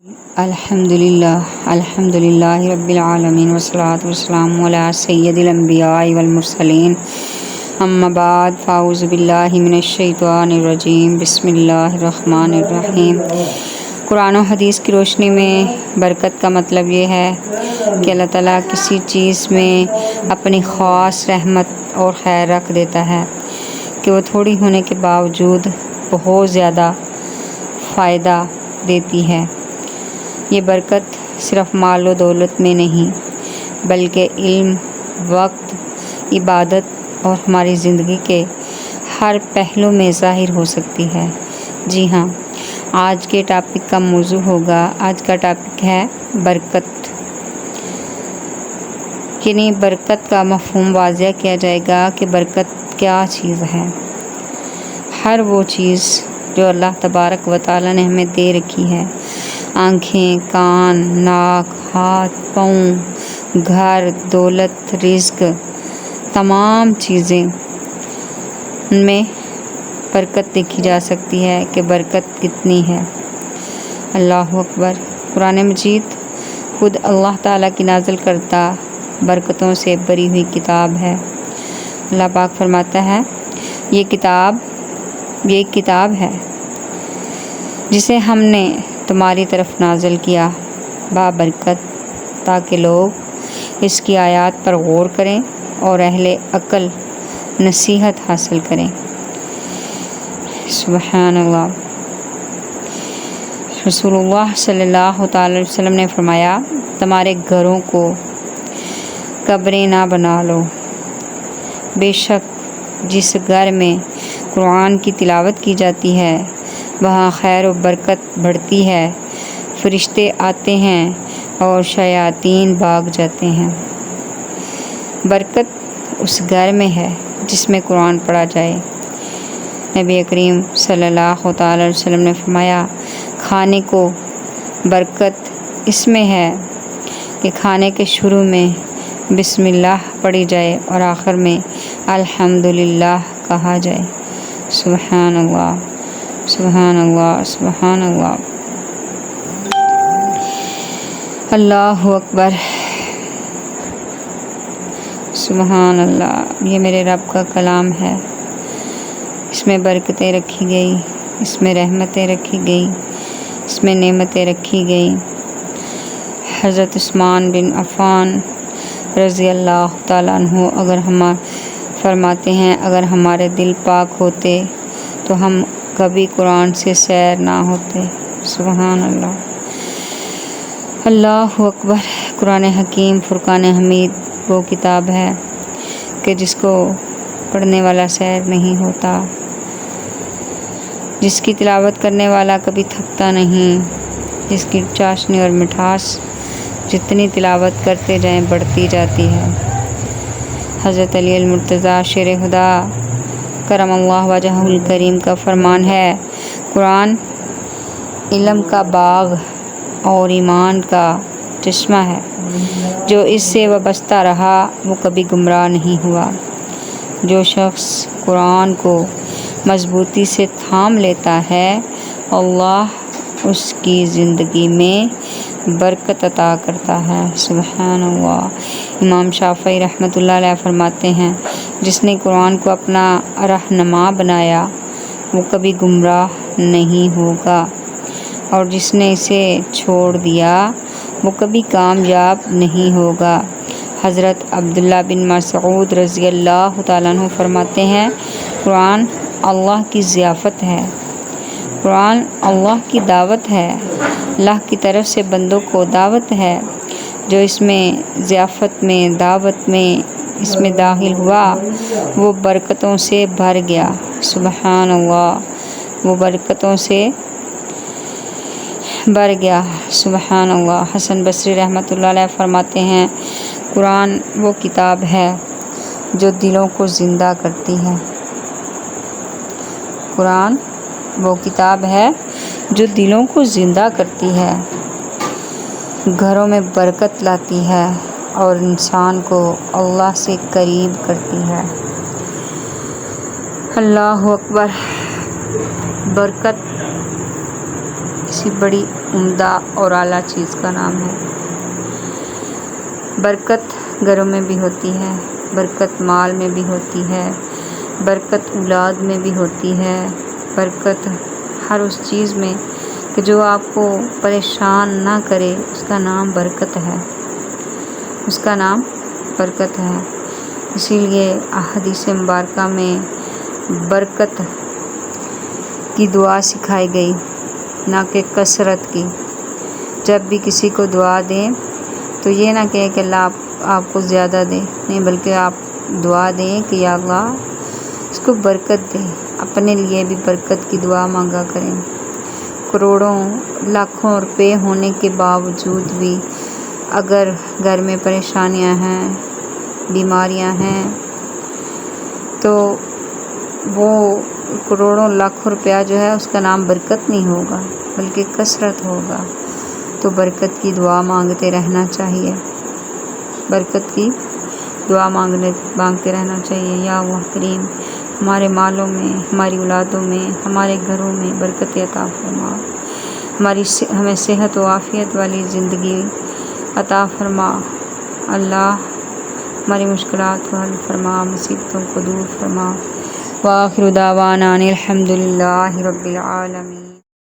الحمدللہ رب العالمین والصلاة والسلام علی سید الانبیاء والمرسلین اما بعد فاعوذ باللہ من الشیطان الرجیم بسم اللہ الرحمن الرحیم۔ قرآن و حدیث کی روشنی میں برکت کا مطلب یہ ہے کہ اللہ تعالیٰ کسی چیز میں اپنی خاص رحمت اور خیر رکھ دیتا ہے کہ وہ تھوڑی ہونے کے باوجود بہت زیادہ فائدہ دیتی ہے۔ یہ برکت صرف مال و دولت میں نہیں بلکہ علم، وقت، عبادت اور ہماری زندگی کے ہر پہلو میں ظاہر ہو سکتی ہے۔ جی ہاں، آج کے ٹاپک کا موضوع ہوگا، آج کا ٹاپک ہے برکت، یعنی برکت کا مفہوم واضح کیا جائے گا کہ برکت کیا چیز ہے۔ ہر وہ چیز جو اللہ تبارک و تعالیٰ نے ہمیں دے رکھی ہے، آنکھیں، کان، ناک، ہاتھ، پاؤں، گھر، دولت، رزق، تمام چیزیں، ان میں برکت دیکھی جا سکتی ہے کہ برکت کتنی ہے۔ اللہ اکبر۔ قرآن مجید خود اللہ تعالیٰ کی نازل کردہ برکتوں سے بھری ہوئی کتاب ہے۔ اللہ پاک فرماتا ہے، یہ ایک کتاب ہے جسے ہم نے تمہاری طرف نازل کیا بابرکت، تاکہ لوگ اس کی آیات پر غور کریں اور اہل عقل نصیحت حاصل کریں۔ سبحان اللہ۔ رسول اللہ صلی اللہ تعالی علیہ وسلم نے فرمایا، تمہارے گھروں کو قبریں نہ بنا لو، بے شک جس گھر میں قرآن کی تلاوت کی جاتی ہے وہاں خیر و برکت بڑھتی ہے، فرشتے آتے ہیں اور شیاطین بھاگ جاتے ہیں۔ برکت اس گھر میں ہے جس میں قرآن پڑھا جائے۔ نبی کریم صلی اللہ تعالی علیہ وسلم نے فرمایا، کھانے کو برکت اس میں ہے کہ کھانے کے شروع میں بسم اللہ پڑھی جائے اور آخر میں الحمدللہ کہا جائے۔ سبحان اللہ، سبحان اللہ، سبحان اللہ، اللہ اکبر، سبحان اللہ۔ یہ میرے رب کا کلام ہے، اس میں برکتیں رکھی گئی، اس میں رحمتیں رکھی گئی، اس میں نعمتیں رکھی گئی۔ حضرت عثمان بن عفان رضی اللہ تعالیٰ عنہ فرماتے ہیں، اگر ہمارے دل پاک ہوتے تو ہم کبھی قرآن سے سیر نہ ہوتے۔ سبحان اللہ، اللہ اکبر۔ قرآن حکیم فرقان حمید وہ کتاب ہے کہ جس کو پڑھنے والا سیر نہیں ہوتا، جس کی تلاوت کرنے والا کبھی تھکتا نہیں، جس کی چاشنی اور مٹھاس جتنی تلاوت کرتے جائیں بڑھتی جاتی ہے۔ حضرت علی المرتضیٰ شیر خدا کرم اللہ وجہہ الکریم کا فرمان ہے، قرآن علم کا باغ اور ایمان کا چشمہ ہے، جو اس سے وابستہ رہا وہ کبھی گمراہ نہیں ہوا۔ جو شخص قرآن کو مضبوطی سے تھام لیتا ہے، اللہ اس کی زندگی میں برکت عطا کرتا ہے۔ سبحان اللہ۔ امام شافعی رحمۃ اللہ علیہ فرماتے ہیں، جس نے قرآن کو اپنا رہنما بنایا وہ کبھی گمراہ نہیں ہوگا، اور جس نے اسے چھوڑ دیا وہ کبھی کامیاب نہیں ہوگا۔ حضرت عبداللہ بن مسعود رضی اللہ تعالیٰ عنہ فرماتے ہیں، قرآن اللہ کی ضیافت ہے، قرآن اللہ کی دعوت ہے، اللہ کی طرف سے بندوں کو دعوت ہے۔ جو اس میں ضیافت میں، دعوت میں اس میں داخل ہوا وہ برکتوں سے بھر گیا۔ سبحان اللہ، وہ برکتوں سے بھر گیا۔ سبحان اللہ۔ حسن بصری رحمۃ اللہ علیہ فرماتے ہیں، قرآن وہ کتاب ہے جو دلوں کو زندہ کرتی ہے۔ قرآن وہ کتاب ہے جو دلوں کو زندہ کرتی ہے، گھروں میں برکت لاتی ہے اور انسان کو اللہ سے قریب کرتی ہے۔ اللہ اکبر۔ برکت کسی بڑی عمدہ اور اعلیٰ چیز کا نام ہے۔ برکت گھروں میں بھی ہوتی ہے، برکت مال میں بھی ہوتی ہے، برکت اولاد میں بھی ہوتی ہے، برکت ہر اس چیز میں کہ جو آپ کو پریشان نہ کرے، اس کا نام برکت ہے، اس کا نام برکت ہے۔ اسی لیے احادیث مبارکہ میں برکت کی دعا سکھائی گئی، نہ کہ کثرت کی۔ جب بھی کسی کو دعا دیں تو یہ نہ کہیں کہ اللہ آپ کو زیادہ دے، نہیں، بلکہ آپ دعا دیں کہ یا اللہ اس کو برکت دے۔ اپنے لیے بھی برکت کی دعا مانگا کریں۔ کروڑوں لاکھوں روپے ہونے کے باوجود بھی اگر گھر میں پریشانیاں ہیں، بیماریاں ہیں، تو وہ کروڑوں لاکھوں روپیہ جو ہے اس کا نام برکت نہیں ہوگا، بلکہ کثرت ہوگا۔ تو برکت کی دعا مانگتے رہنا چاہیے، برکت کی دعا مانگتے رہنا چاہیے۔ یا اللہ کریم ہمارے مالوں میں، ہماری اولادوں میں، ہمارے گھروں میں برکت عطا فرما، ہمیں صحت و عافیت والی زندگی عطا فرما۔ اللہ ہماری مشکلات کو حل فرما، مصیبتوں کو دور فرما۔ وآخر دعوانا ان الحمد للہ رب العالمین۔